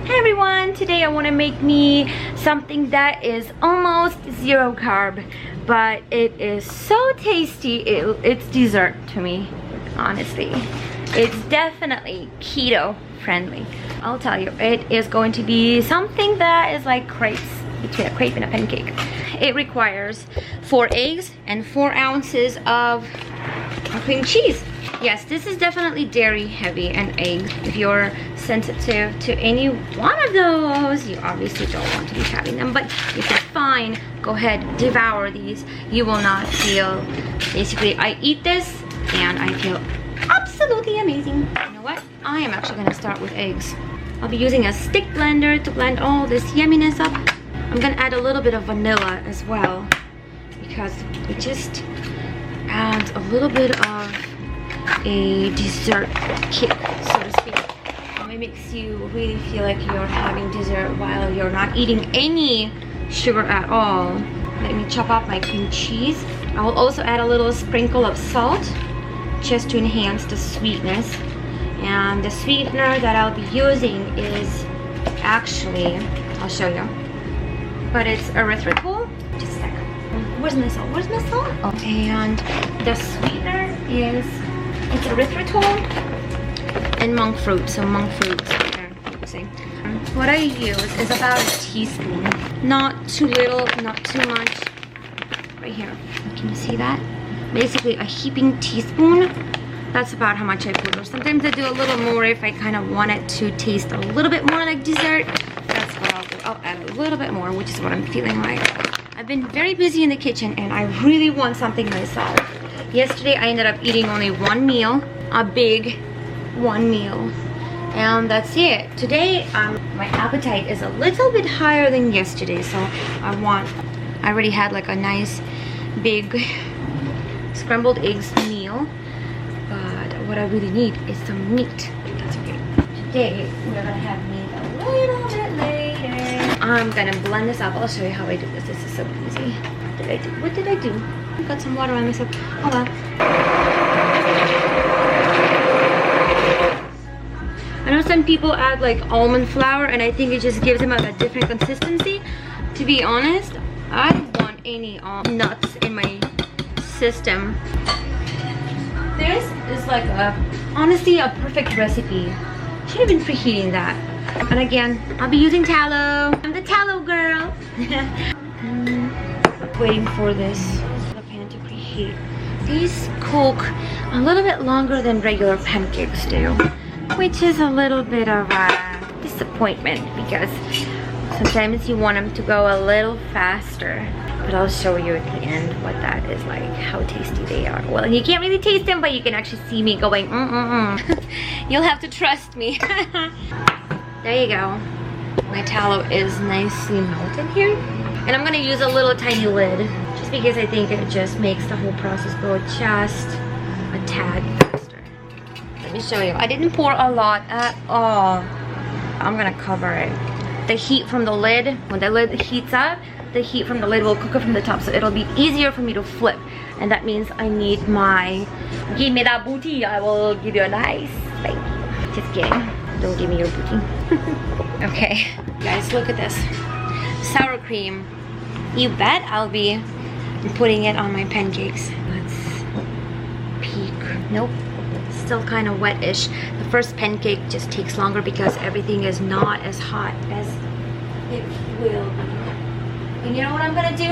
Hey everyone, today I want to make me something that is almost zero carb, but it is so tasty. It's dessert to me, honestly. It's definitely keto friendly. I'll tell you, it is going to be something that is like crepes, between a crepe and a pancake. It requires 4 eggs and 4 ounces of cream cheese. Yes, this is definitely dairy heavy and eggs. If you're sensitive to any one of those, you obviously don't want to be having them, but if you're fine, go ahead, devour these. You will not feel, basically, I eat this and I feel absolutely amazing. You know what? I am actually gonna start with eggs. I'll be using a stick blender to blend all this yumminess up. I'm gonna add a little bit of vanilla as well, because it just adds a little bit of a dessert kick, so to speak. It makes you really feel like you're having dessert while you're not eating any sugar at all. Let me chop up my cream cheese. I will also add a little sprinkle of salt just to enhance the sweetness. And the sweetener that I'll be using is actually, I'll show you, but it's erythritol. Just a second. Where's my salt? Where's my salt? Oh, and the sweetener is, it's erythritol and monk fruit. So monk fruit sweetener, see. What I use is about a teaspoon. Not too little, not too much. Right here. Can you see that? Basically a heaping teaspoon. That's about how much I put. Or sometimes I do a little more if I kind of want it to taste a little bit more like dessert. That's what I'll do. I'll add a little bit more, which is what I'm feeling like. I've been very busy in the kitchen and I really want something myself. Yesterday I ended up eating only one meal, a big one meal, and that's it. Today my appetite is a little bit higher than yesterday, so I already had like a nice big scrambled eggs meal, but what I really need is some meat. That's okay. Today we're gonna have meat a little bit later. I'm gonna blend this up. I'll show you how I do this. This is so easy. What did I do? I got some water on myself. Oh well. I know some people add like almond flour and I think it just gives them a different consistency. To be honest, I don't want any nuts in my system. This is like honestly a perfect recipe. Should have been preheating that. And again, I'll be using tallow. I'm the tallow girl. Waiting for the pan to preheat. These cook a little bit longer than regular pancakes do, which is a little bit of a disappointment because sometimes you want them to go a little faster. But I'll show you at the end what that is like, how tasty they are. Well, you can't really taste them, but you can actually see me going You'll have to trust me. There you go. My tallow is nicely melted here. And I'm gonna use a little tiny lid, just because I think it just makes the whole process go just a tad faster. Let me show you. I didn't pour a lot at all. I'm gonna cover it. The heat from the lid, when the lid heats up, the heat from the lid will cook it from the top, so it'll be easier for me to flip. And that means I need my, give me that booty, I will give you a nice thank you. Just kidding, don't give me your booty. Okay, guys, look at this. Sour cream. You bet I'll be putting it on my pancakes. Let's peek. Nope, still kind of wet-ish. The first pancake just takes longer because everything is not as hot as it will be. And you know what I'm gonna do?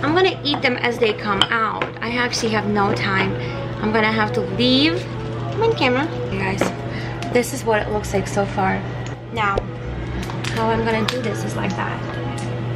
I'm gonna eat them as they come out. I actually have no time. I'm gonna have to leave. Come on, camera. Okay, guys, this is what it looks like so far. Now, how I'm gonna do this is like that.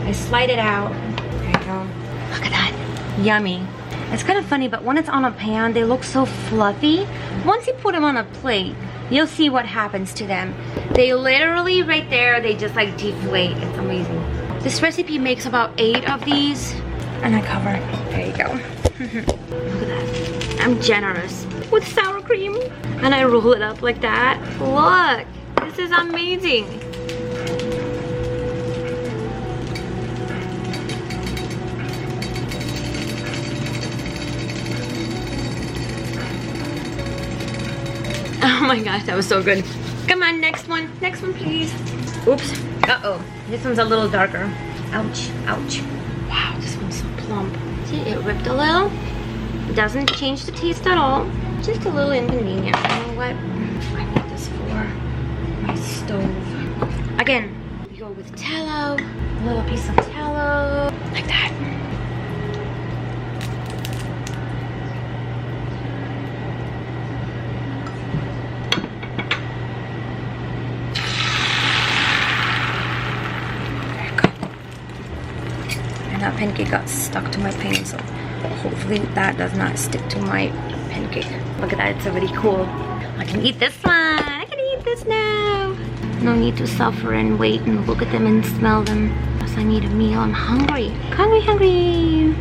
I slide it out. There you go. Look at that. Yummy. It's kind of funny, but when it's on a pan, they look so fluffy. Once you put them on a plate, you'll see what happens to them. They literally, right there, they just like deflate. It's amazing. This recipe makes about 8 of these, and I cover it. There you go. Look at that. I'm generous with sour cream, and I roll it up like that. Look, this is amazing. Oh my gosh, that was so good. Come on, next one. Next one, please. Oops. Uh-oh. This one's a little darker. Ouch. Ouch. Wow, this one's so plump. See, it ripped a little. It doesn't change the taste at all. Just a little inconvenient. You know what? I need this for my stove. Again, we go with tallow. A little piece of tallow. Like that. That pancake got stuck to my pan, so hopefully that does not stick to my pancake. Look at that, it's already cool. I can eat this one. I can eat this now. No need to suffer and wait and look at them and smell them. Because I need a meal. I'm hungry. Hungry, hungry.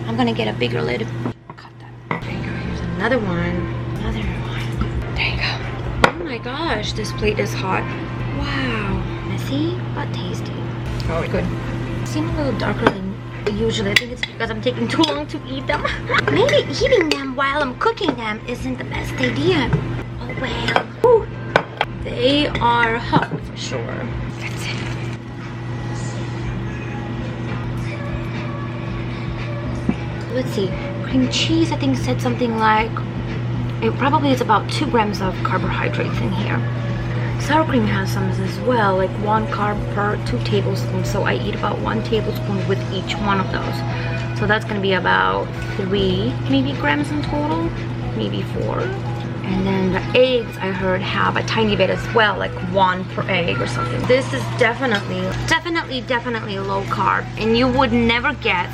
I'm gonna get a bigger lid. Cut that. There you go. Here's another one. Another one. There you go. Oh my gosh, this plate is hot. Wow. Messy but tasty. Oh, good. Seem a little darker than usually. I think it's because I'm taking too long to eat them. Maybe eating them while I'm cooking them isn't the best idea. Oh well. Whew. They are hot for sure. That's it. Let's see, cream cheese I think said something like, it probably is about 2 grams of carbohydrates in here. Sour cream has some as well, like 1 carb per 2 tablespoons, so I eat about 1 tablespoon with each one of those. So that's gonna be about 3 maybe grams in total, maybe 4. And then the eggs I heard have a tiny bit as well, like 1 per egg or something. This is definitely low carb, and you would never guess.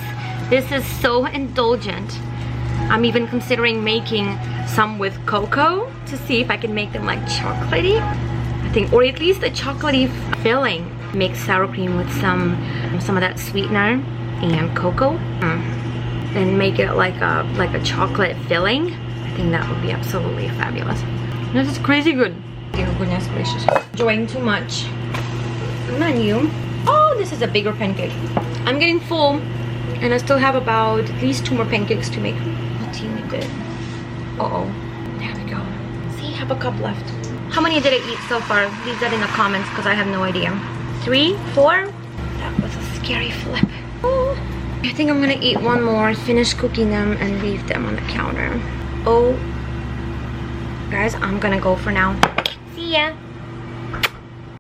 This is so indulgent. I'm even considering making some with cocoa to see if I can make them like chocolatey. I think, or at least a chocolatey filling. Make sour cream with some of that sweetener and cocoa, and make it like a chocolate filling. I think that would be absolutely fabulous. This is crazy good. Dear goodness gracious, enjoying too much. Menu. Oh, this is a bigger pancake. I'm getting full. And I still have about at least 2 more pancakes to make. A teeny bit. Uh-oh. There we go. See, I have a cup left. How many did I eat so far? Leave that in the comments because I have no idea. 3, 4? That was a scary flip. Oh. I think I'm gonna eat 1 more, finish cooking them, and leave them on the counter. Oh. Guys, I'm gonna go for now. See ya.